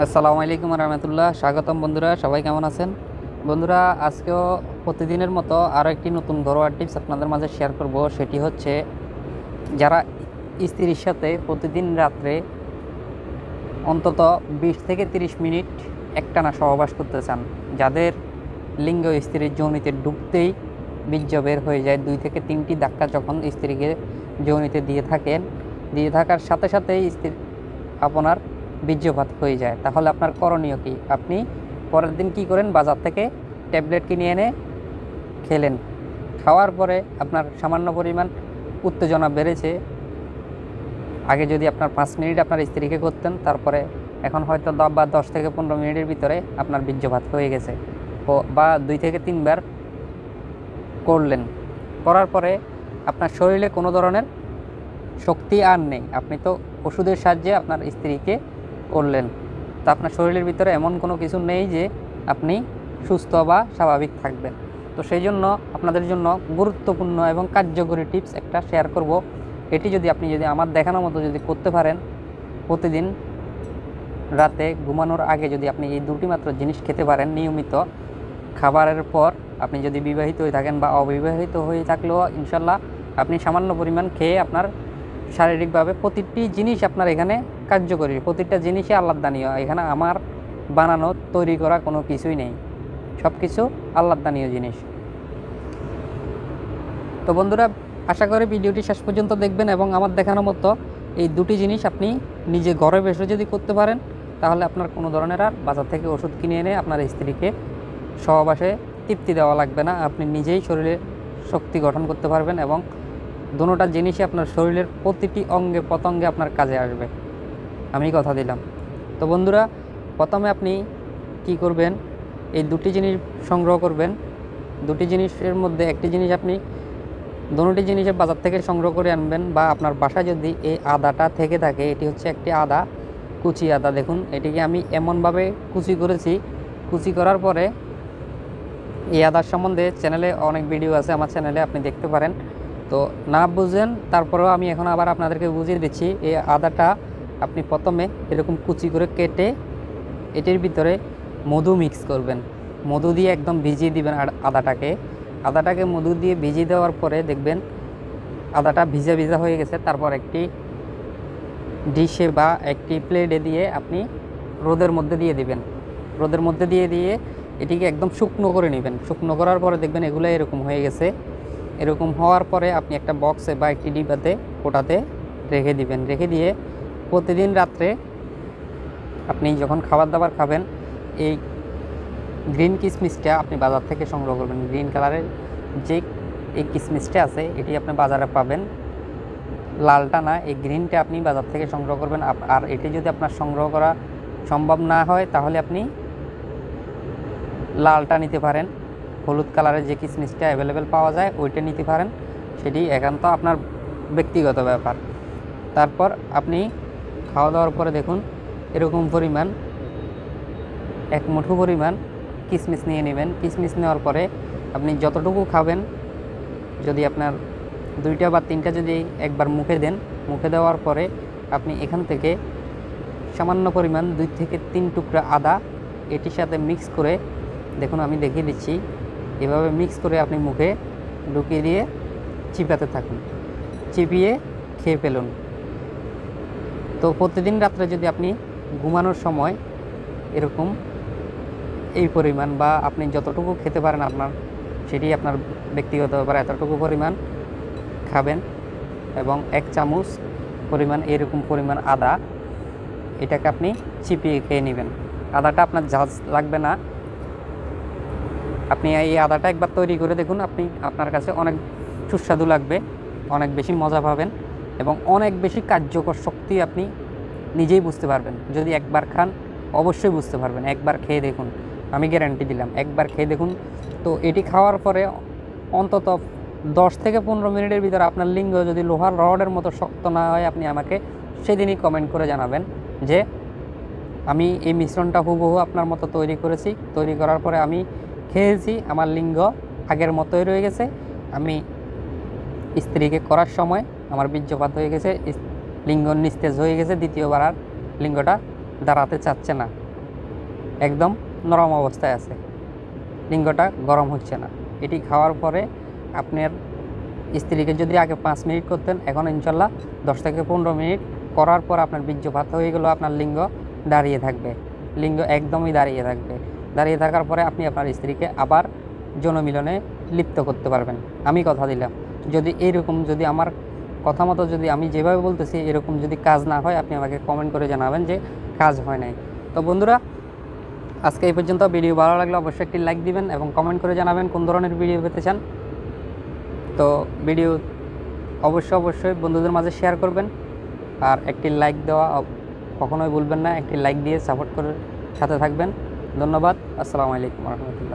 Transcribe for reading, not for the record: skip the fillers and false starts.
আসসালামু আলাইকুম রহমতুল্লাহ। স্বাগতম বন্ধুরা, সবাই কেমন আছেন? বন্ধুরা, আজকেও প্রতিদিনের মতো আরও একটি নতুন ঘরোয়া টিপস আপনাদের মাঝে শেয়ার করব। সেটি হচ্ছে, যারা স্ত্রীর সাথে প্রতিদিন রাত্রে অন্তত 20 থেকে 30 মিনিট একটানা সহবাস করতে চান, যাদের লিঙ্গ স্ত্রীর যৌনিতে ঢুকতেই বীর্য বের হয়ে যায়, 2 থেকে 3টি ধাক্কা যখন স্ত্রীকে যৌনিতে দিয়ে থাকার সাথে সাথেই স্ত্রী আপনার বীর্যপাত হয়ে যায়, তাহলে আপনার করণীয় কি? আপনি পরের দিন কি করেন? বাজার থেকে ট্যাবলেট কিনে এনে খেলেন। খাওয়ার পরে আপনার সামান্য পরিমাণ উত্তেজনা বেড়েছে। আগে যদি আপনার 5 মিনিট আপনার স্ত্রীকে করতেন, তারপরে এখন হয়তো 10 থেকে 15 মিনিটের ভিতরে আপনার বীর্যপাত হয়ে গেছে, বা 2 থেকে 3 বার করলেন। করার পরে আপনার শরীরে কোনো ধরনের শক্তি আর নেই, আপনি তো ওষুধের সাহায্যে আপনার স্ত্রীকে করলেন, তো আপনার শরীরের ভিতরে এমন কোনো কিছু নেই যে আপনি সুস্থ বা স্বাভাবিক থাকবেন। তো সেই জন্য আপনাদের জন্য গুরুত্বপূর্ণ এবং কার্যকরী টিপস একটা শেয়ার করব। এটি যদি আপনি আমার দেখানোর মতো করতে পারেন, প্রতিদিন রাতে ঘুমানোর আগে যদি আপনি এই দুটি মাত্র জিনিস খেতে পারেন নিয়মিত খাবারের পর, আপনি যদি বিবাহিত হয়ে থাকেন বা অবিবাহিত হয়ে থাকলেও ইনশাল্লাহ আপনি সামান্য পরিমাণ খেয়ে আপনার শারীরিকভাবে প্রতিটি জিনিস আপনার এখানে কার্যকরী, প্রতিটা জিনিসই আল্লাহদানীয়। এখানে আমার বানানো তৈরি করা কোনো কিছুই নেই, সব কিছু আল্লাহদানীয় জিনিস। তো বন্ধুরা, আশা করি ভিডিওটি শেষ পর্যন্ত দেখবেন এবং আমার দেখানোর মতো এই দুটি জিনিস আপনি নিজে ঘরে বসে যদি করতে পারেন, তাহলে আপনার কোনো ধরনের আর বাজার থেকে ওষুধ কিনে এনে আপনার স্ত্রীকে সহবাসে তৃপ্তি দেওয়া লাগবে না। আপনি নিজেই শরীরে শক্তি গঠন করতে পারবেন এবং দুটোটা জিনিসই আপনার শরীরের প্রতিটি অঙ্গে প্রত্যঙ্গে আপনার কাজে আসবে, আমি কথা দিলাম। তো বন্ধুরা, প্রথমে আপনি কি করবেন? এই দুটি জিনিস সংগ্রহ করবেন। দুটি জিনিসের মধ্যে একটি জিনিস আপনি দুটি জিনিসের বাজার থেকে সংগ্রহ করে আনবেন, বা আপনার বাসায় যদি এই আদাটা থেকে থাকে, এটি হচ্ছে একটি আদা, কুচি আদা। দেখুন, এটিকে আমি এমনভাবে কুচি করেছি। কুচি করার পরে এই আদার সম্বন্ধে চ্যানেলে অনেক ভিডিও আছে, আমার চ্যানেলে আপনি দেখতে পারেন। তো না বুঝেন, তারপরেও আমি এখন আবার আপনাদেরকে বুঝিয়ে দিচ্ছি। এই আদাটা আপনি প্রথমে এরকম কুচি করে কেটে এটির ভিতরে মধু মিক্স করবেন। মধু দিয়ে একদম ভিজিয়ে দিবেন আদাটাকে মধু দিয়ে ভিজিয়ে দেওয়ার পরে দেখবেন আদাটা ভিজা ভিজা হয়ে গেছে। তারপর একটি ডিশে বা একটি প্লেটে দিয়ে আপনি রোদের মধ্যে দিয়ে দিবেন। রোদের মধ্যে দিয়ে এটিকে একদম শুকনো করে নেবেন। শুকনো করার পরে দেখবেন এগুলো এরকম হয়ে গেছে। এরকম হওয়ার পরে আপনি একটা বক্সে বা একটি ডিবাতে ওটাতে রেখে দিবেন। রেখে দিয়ে প্রতিদিন রাত্রে আপনি যখন খাবার দাবার খাবেন, এই গ্রিন কিশমিশটা আপনি বাজার থেকে সংগ্রহ করবেন। গ্রিন কালারের যে এই কিশমিশটা আছে, এটি আপনি বাজারে পাবেন, লালটা না, এই গ্রিনটা আপনি বাজার থেকে সংগ্রহ করবেন। আর এটি যদি আপনার সংগ্রহ করা সম্ভব না হয়, তাহলে আপনি লালটা নিতে পারেন। হলুদ কালারের যে কিশমিশটা অ্যাভেলেবেল পাওয়া যায়, ওইটা নিতে পারেন। সেটি একান্ত আপনার ব্যক্তিগত ব্যাপার। তারপর আপনি খাওয়া দাওয়ার পরে দেখুন এরকম পরিমাণ 1 মুঠো পরিমাণ কিশমিশ নিয়ে নেবেন। কিশমিশ নেওয়ার পরে আপনি যতটুকু খাবেন, যদি আপনার 2টা বা 3টা যদি একবার মুখে দেন, মুখে দেওয়ার পরে আপনি এখান থেকে সামান্য পরিমাণ 2 থেকে 3 টুকরা আদা এটির সাথে মিক্স করে, দেখুন আমি দেখিয়ে দিচ্ছি, এভাবে মিক্স করে আপনি মুখে ঢুকিয়ে দিয়ে চিপাতে থাকুন, চিপিয়ে খেয়ে ফেলুন। তো প্রতিদিন রাত্রে যদি আপনি ঘুমানোর সময় এরকম এই পরিমাণ, বা আপনি যতটুকু খেতে পারেন আপনার, সেটি আপনার ব্যক্তিগত ব্যাপার, এতটুকু পরিমাণ খাবেন এবং 1 চামচ পরিমাণ এরকম পরিমাণ আদা, এটাকে আপনি চিপিয়ে খেয়ে নেবেন। আদাটা আপনার ঝাঁজ লাগবে না। আপনি এই আদাটা একবার তৈরি করে দেখুন, আপনার কাছে অনেক সুস্বাদু লাগবে, অনেক বেশি মজা পাবেন এবং অনেক বেশি কার্যকর শক্তি আপনি নিজেই বুঝতে পারবেন। যদি একবার খান, অবশ্যই বুঝতে পারবেন। একবার খেয়ে দেখুন, আমি গ্যারান্টি দিলাম, একবার খেয়ে দেখুন। তো এটি খাওয়ার পরে অন্তত 10 থেকে 15 মিনিটের ভিতরে আপনার লিঙ্গ যদি লোহার রডের মতো শক্ত না হয়, আপনি আমাকে সেদিনই কমেন্ট করে জানাবেন যে আমি এই মিশ্রণটা হুবহু আপনার মতো তৈরি করেছি। তৈরি করার পরে আমি খেয়েছি, আমার লিঙ্গ আগের মতোই রয়ে গেছে। আমি স্ত্রীকে করার সময় আমার বীর্যপাত হয়ে গেছে, লিঙ্গ নিস্তেজ হয়ে গেছে, দ্বিতীয়বার আর লিঙ্গটা দাঁড়াতে চাচ্ছে না। একদম নরম অবস্থায় আছে, লিঙ্গটা গরম হচ্ছে না। এটি খাওয়ার পরে আপনার স্ত্রীকে যদি আগে 5 মিনিট করতেন, এখন ইনশাল্লাহ 10 থেকে 15 মিনিট করার পর আপনার বীর্যপাত হয়ে গেলো, আপনার লিঙ্গ দাঁড়িয়ে থাকবে, লিঙ্গ একদমই দাঁড়িয়ে থাকবে। দাঁড়িয়ে থাকার পরে আপনি আপনার স্ত্রীকে আবার যৌনমিলনে লিপ্ত করতে পারবেন। আমি কথা দিলাম, যদি এইরকম, যদি আমার কথা মতো, যদি আমি যেভাবে বলতেছি এরকম যদি কাজ না হয়, আপনি আমাকে কমেন্ট করে জানাবেন যে কাজ হয় নাই। তো বন্ধুরা, আজকে এই পর্যন্ত। ভিডিও ভালো লাগলে অবশ্যই একটি লাইক দিবেন এবং কমেন্ট করে জানাবেন কোন ধরনের ভিডিও পেতে চান। তো ভিডিও অবশ্যই বন্ধুদের মাঝে শেয়ার করবেন, আর একটি লাইক দেওয়া কখনোই ভুলবেন না। একটি লাইক দিয়ে সাপোর্ট করে সাথে থাকবেন। ধন্যবাদ। আসসালামু আলাইকুম রহমতুল্লাহ।